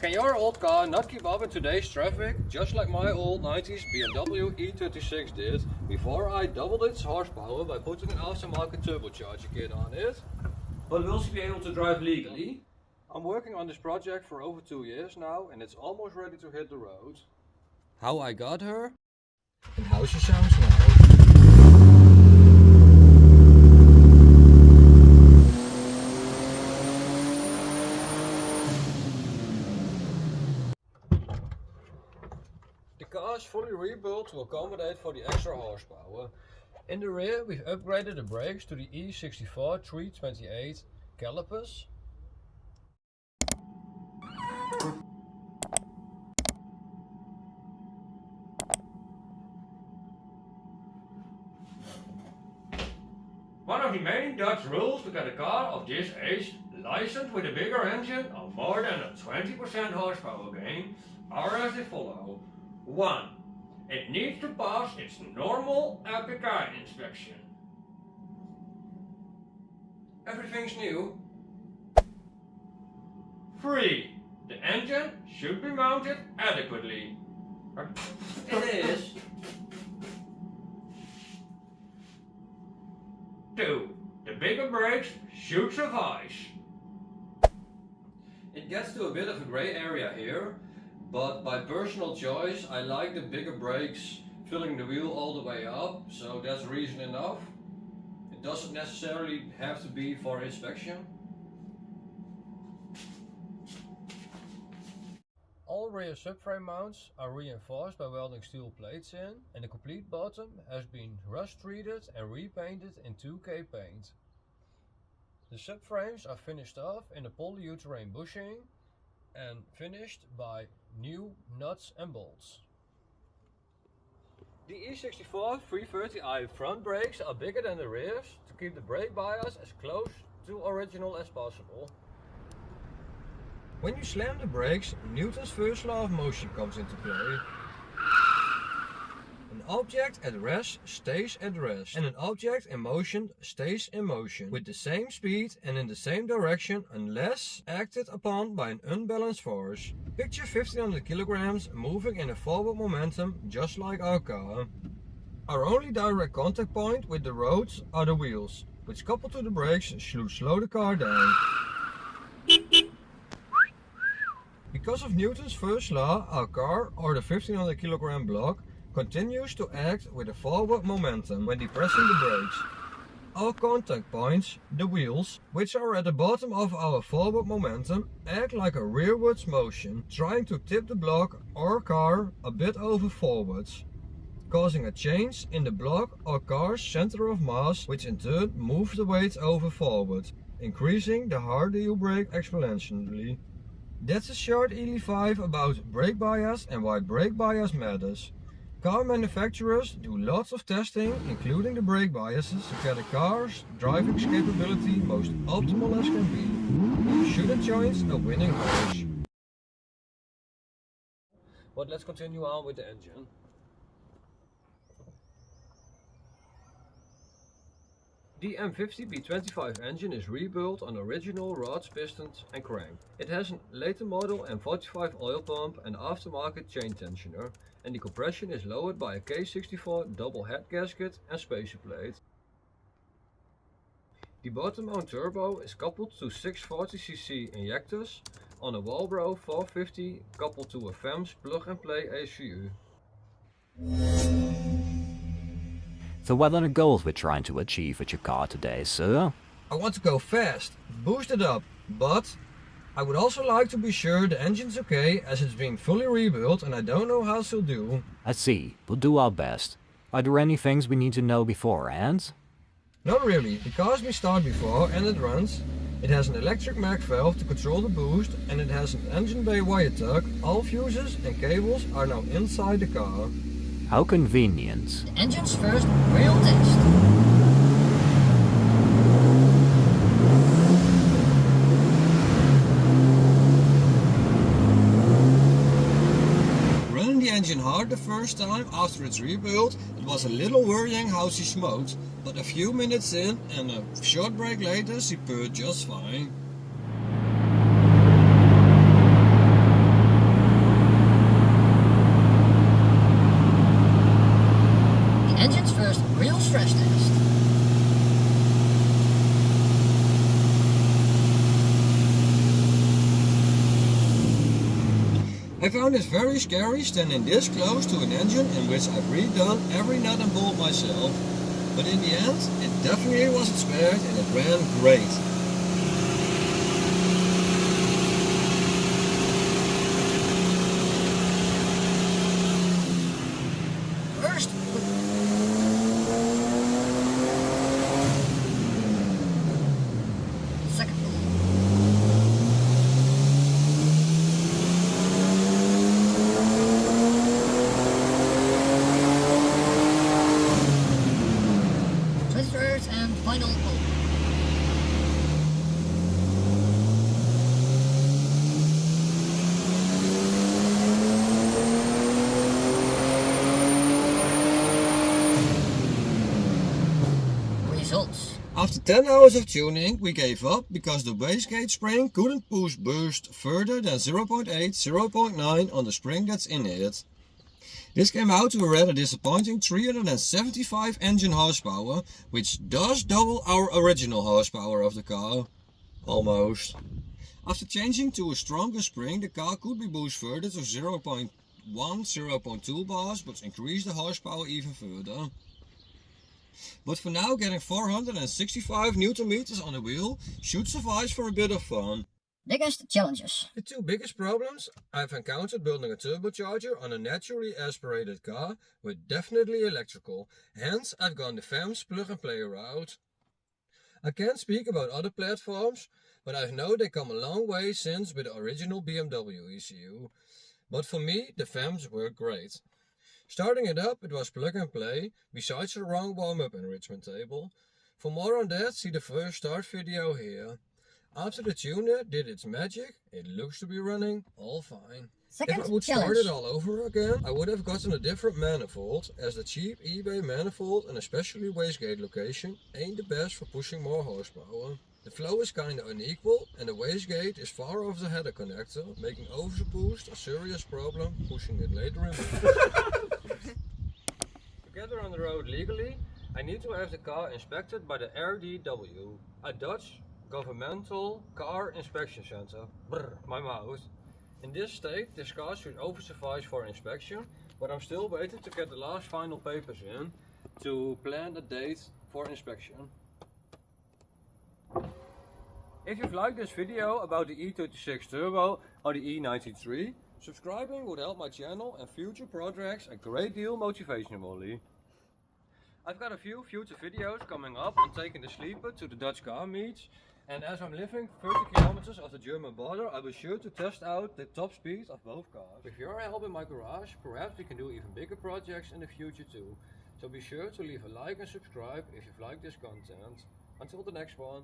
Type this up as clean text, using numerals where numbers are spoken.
Can your old car not keep up in today's traffic, just like my old 90s BMW E36 did, before I doubled its horsepower by putting an aftermarket turbocharger kit on it? But will she be able to drive legally? I'm working on this project for over 2 years now and it's almost ready to hit the road. How I got her? And how she sounds now. The car is fully rebuilt to accommodate for the extra horsepower. In the rear we've upgraded the brakes to the E64 328 calipers. One of the main Dutch rules to get a car of this age licensed with a bigger engine of more than a 20% horsepower gain are as they follow. 1. It needs to pass its normal APK inspection. Everything's new. 3. The engine should be mounted adequately. It is. 2. The bigger brakes should suffice. It gets to a bit of a grey area here, but by personal choice I like the bigger brakes filling the wheel all the way up, so that's reason enough. It doesn't necessarily have to be for inspection. All rear subframe mounts are reinforced by welding steel plates in, and the complete bottom has been rust treated and repainted in 2K paint. The subframes are finished off in a polyurethane bushing and finished by new nuts and bolts. The E64 330i front brakes are bigger than the rears to keep the brake bias as close to original as possible. When you slam the brakes, Newton's first law of motion comes into play. An object at rest stays at rest, and an object in motion stays in motion, with the same speed and in the same direction unless acted upon by an unbalanced force. Picture 1500 kilograms moving in a forward momentum just like our car. Our only direct contact point with the roads are the wheels, which coupled to the brakes should slow the car down. Because of Newton's first law, our car, or the 1500 kilogram block, continues to act with a forward momentum when depressing the brakes. Our contact points, the wheels, which are at the bottom of our forward momentum, act like a rearwards motion, trying to tip the block or car a bit over forwards, causing a change in the block or car's center of mass, which in turn moves the weight over forward, increasing the harder you brake exponentially. That's a short ELE5 about brake bias and why brake bias matters. Car manufacturers do lots of testing, including the brake biases, to get a car's driving capability most optimal as can be. You shouldn't choose a winning horse. But let's continue on with the engine. The M50B25 engine is rebuilt on original rods, pistons and crank. It has a later model M45 oil pump and aftermarket chain tensioner, and the compression is lowered by a K64 double head gasket and spacer plate. The bottom mount turbo is coupled to 640cc injectors on a wallbro 450 coupled to a VEMS plug and play HVU. So what are the goals we're trying to achieve with your car today, sir? I want to go fast, boost it up, but I would also like to be sure the engine's okay as it's being fully rebuilt and I don't know how it'll do. I see, we'll do our best. Are there any things we need to know beforehand? Not really, the car's been started before and it runs. It has an electric mag valve to control the boost and it has an engine bay wire tuck. All fuses and cables are now inside the car. How convenient. The engine's first real test. Running the engine hard the first time after it's rebuilt, it was a little worrying how she smoked, but a few minutes in and a short break later she purred just fine. I found it very scary standing this close to an engine in which I've redone every nut and bolt myself, but in the end it definitely wasn't spared and it ran great. First, second, twisters and final pull. Results. After 10 hours of tuning, we gave up because the wastegate spring couldn't push burst further than 0.8, 0.9 on the spring that's in it. This came out to a rather disappointing 375 engine horsepower, which does double our original horsepower of the car. Almost. After changing to a stronger spring, the car could be boosted further to 0.1, 0.2 bars, but increase the horsepower even further. But for now, getting 465 Newton meters on the wheel should suffice for a bit of fun. Biggest challenges. The two biggest problems I've encountered building a turbocharger on a naturally aspirated car were definitely electrical, hence I've gone the VEMS plug and play route. I can't speak about other platforms, but I know they come a long way since with the original BMW ECU. But for me, the VEMS work great. Starting it up, it was plug and play, besides the wrong warm-up enrichment table. For more on that, see the first start video here. After the tuner did its magic, it looks to be running all fine. Second If I would challenge. start it all over again, I would have gotten a different manifold, as the cheap eBay manifold and especially wastegate location ain't the best for pushing more horsepower. The flow is kinda unequal and the wastegate is far off the header connector, making overboost a serious problem pushing it later in. To get her on the road legally, I need to have the car inspected by the RDW, a Dutch governmental car inspection center. Brr, my mouth. In this state, this car should over-suffice for inspection, but I'm still waiting to get the last final papers in to plan a date for inspection. If you've liked this video about the E36 Turbo or the E93, subscribing would help my channel and future projects a great deal motivationally. I've got a few future videos coming up on taking the sleeper to the Dutch car meets, and as I'm living 30 kilometers off the German border, I'll be sure to test out the top speed of both cars. With your help in my garage, perhaps we can do even bigger projects in the future too. So be sure to leave a like and subscribe if you've liked this content. Until the next one.